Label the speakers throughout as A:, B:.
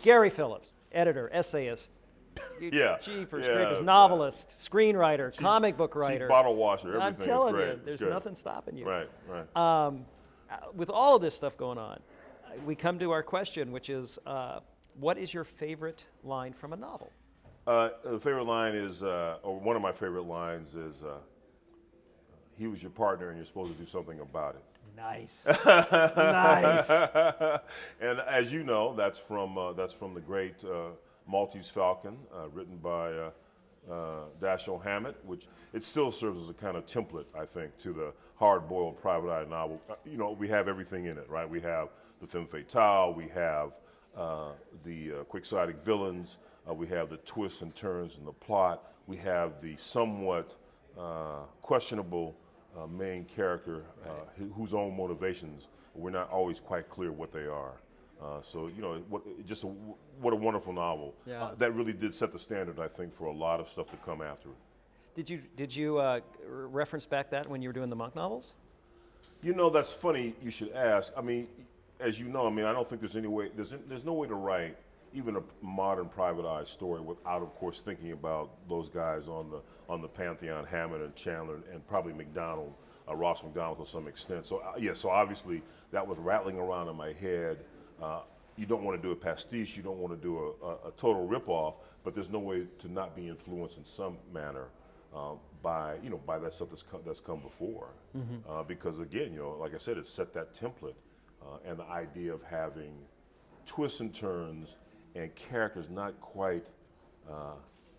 A: Gary Phillips, editor, essayist,
B: Yeah.
A: jeepers,
B: Yeah,
A: creepers,
B: yeah.
A: novelist, screenwriter, comic book
B: Chief
A: writer.
B: bottle washer, everything
A: I'm telling
B: is great.
A: you,
B: It's
A: there's
B: good.
A: nothing stopping you.
B: Right, right.
A: With all of this stuff going on, we come to our question, which is, what is your favorite line from a novel?
B: The favorite line is, or one of my favorite lines is, he was your partner and you're supposed to do something about it.
A: Nice. Nice.
B: And as you know, that's from the great Maltese Falcon, written by Dashiell Hammett, which it still serves as a kind of template, I think, to the hard-boiled private eye novel. We have everything in it, right? We have the femme fatale, we have the quixotic villains, we have the twists and turns in the plot, we have the somewhat questionable main character whose own motivations we're not always quite clear what they are. What a wonderful novel.
A: Yeah.
B: That really did set the standard, I think, for a lot of stuff to come after it.
A: Did you reference back that when you were doing the Monk novels?
B: That's funny you should ask. I mean, as you know, I don't think there's any way, there's no way to write even a modern private eye story without, of course, thinking about those guys on the pantheon, Hammett and Chandler, and probably McDonald, Ross McDonald to some extent. So so obviously that was rattling around in my head. You don't want to do a pastiche, you don't want to do a total ripoff, but there's no way to not be influenced in some manner by that stuff that's come before. Because again, like I said, it set that template, and the idea of having twists and turns and characters not quite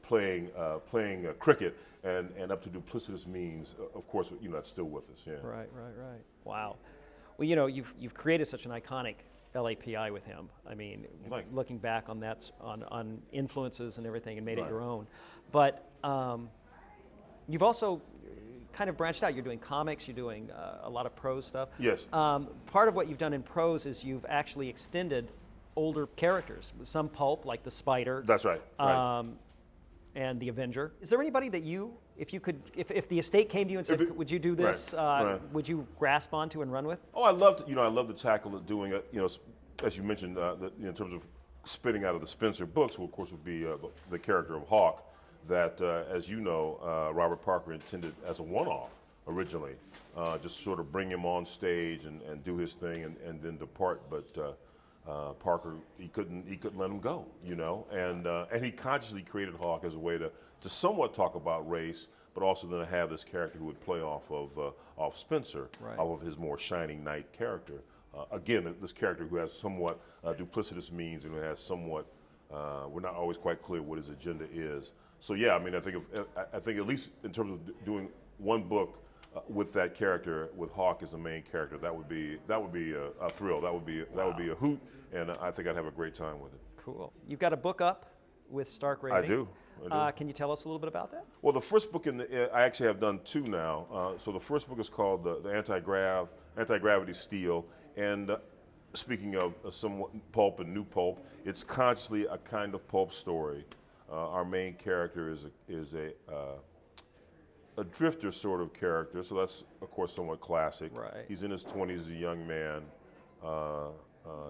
B: playing cricket and up to duplicitous means. Of course, that's still with us. Yeah.
A: Right. Wow. Well, you've created such an iconic LAPI with him. I mean, looking back on that, on influences and everything, and made it your own. But you've also kind of branched out. You're doing comics. You're doing a lot of prose stuff.
B: Yes.
A: Part of what you've done in prose is you've actually extended older characters, some pulp like the Spider.
B: That's right.
A: And the Avenger. Is there anybody that if the estate came to you and said, "Would you do this?" Would you grasp onto and run with?
B: Oh, I love to tackle it, doing it. As you mentioned, in terms of spitting out of the Spencer books, who of course would be the character of Hawk, that as you know, Robert Parker intended as a one-off originally, just sort of bring him on stage and do his thing and then depart, but. Parker, he couldn't let him go, and he consciously created Hawk as a way to somewhat talk about race, but also then have this character who would play off of Spencer, off of his more shining knight character. Again, this character who has somewhat duplicitous means and who has somewhat, we're not always quite clear what his agenda is. So yeah, I think at least in terms of doing one book. With that character, with Hawk as the main character, that would be a thrill. That would be a hoot, and I think I'd have a great time with it.
A: Cool. You've got a book up with Stark Rating.
B: I do.
A: Can you tell us a little bit about that?
B: Well, the first book I actually have done two now. So the first book is called the Anti-Gravity Steel, and speaking of somewhat pulp and new pulp, it's consciously a kind of pulp story. Our main character is a drifter sort of character, so that's of course somewhat classic.
A: Right.
B: He's in his 20s as a young man.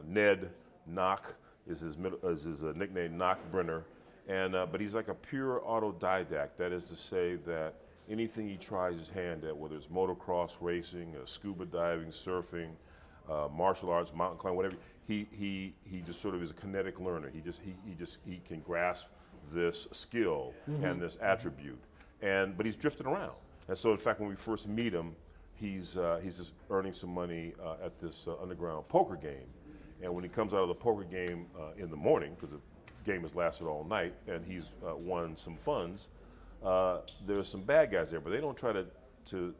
B: Ned Knock is his nickname, Knockbrenner, and but he's like a pure autodidact. That is to say that anything he tries his hand at, whether it's motocross racing, scuba diving, surfing, martial arts, mountain climbing, whatever, he just sort of is a kinetic learner. He can grasp this skill and this attribute. But he's drifting around, and so in fact, when we first meet him, he's just earning some money at this underground poker game, and when he comes out of the poker game in the morning, because the game has lasted all night, and he's won some funds, there's some bad guys there, but they don't try to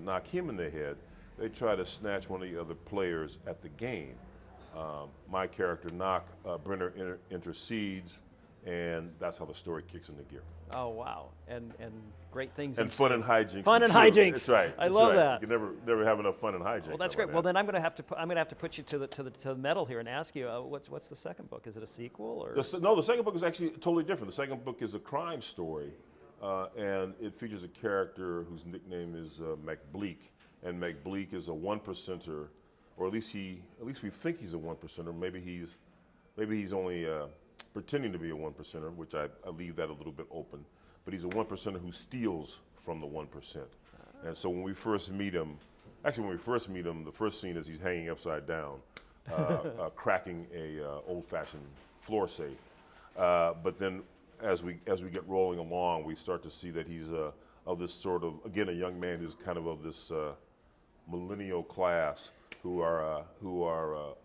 B: knock him in the head. They try to snatch one of the other players at the game. My character Knockbrenner intercedes, and that's how the story kicks into gear.
A: Oh wow! And great things.
B: And fun and hijinks.
A: Fun and hijinks.
B: That's right.
A: I love that.
B: You can never have enough fun and hijinks.
A: Well, that's great. Well, then I'm going to have to put you to the metal here and ask you what's the second book? Is it a sequel or?
B: No, the second book is actually totally different. The second book is a crime story, and it features a character whose nickname is McBleak, and McBleak is a one percenter, or at least we think he's a one percenter. Maybe he's maybe he's only pretending to be a one percenter, which I leave that a little bit open. But he's a one percenter who steals from the 1%. And so when we first meet him, the first scene is he's hanging upside down, cracking a old-fashioned floor safe. But then as we get rolling along, we start to see that he's of this sort of, again, a young man who's kind of this millennial class who are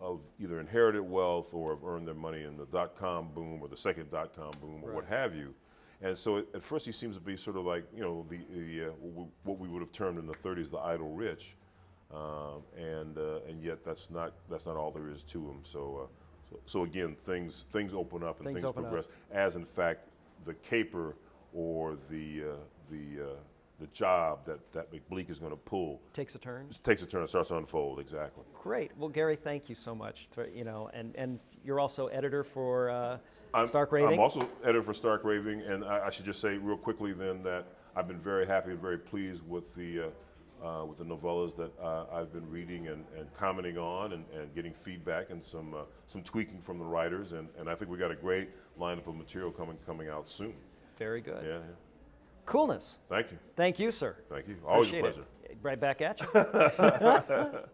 B: of either inherited wealth or have earned their money in the dot-com boom or the second dot-com boom or what have you. And so at first he seems to be sort of like, you know, what we would have termed in the 30s the idle rich, and yet that's not all there is to him. So again, things open up and things progress as in fact the caper or the job that McBleek is going to pull
A: takes a turn.
B: Takes a turn and starts to unfold. Exactly.
A: Great. Well, Gary, thank you so much. And you're also editor for Stark Raving.
B: I'm also editor for Stark Raving, and I should just say real quickly then that I've been very happy and very pleased with the novellas that I've been reading and commenting on and getting feedback and some tweaking from the writers, and I think we got a great lineup of material coming out soon.
A: Very good.
B: Yeah.
A: Coolness.
B: Thank you.
A: Thank you, sir.
B: Thank you. Always
A: Appreciate
B: a pleasure.
A: Right back at you.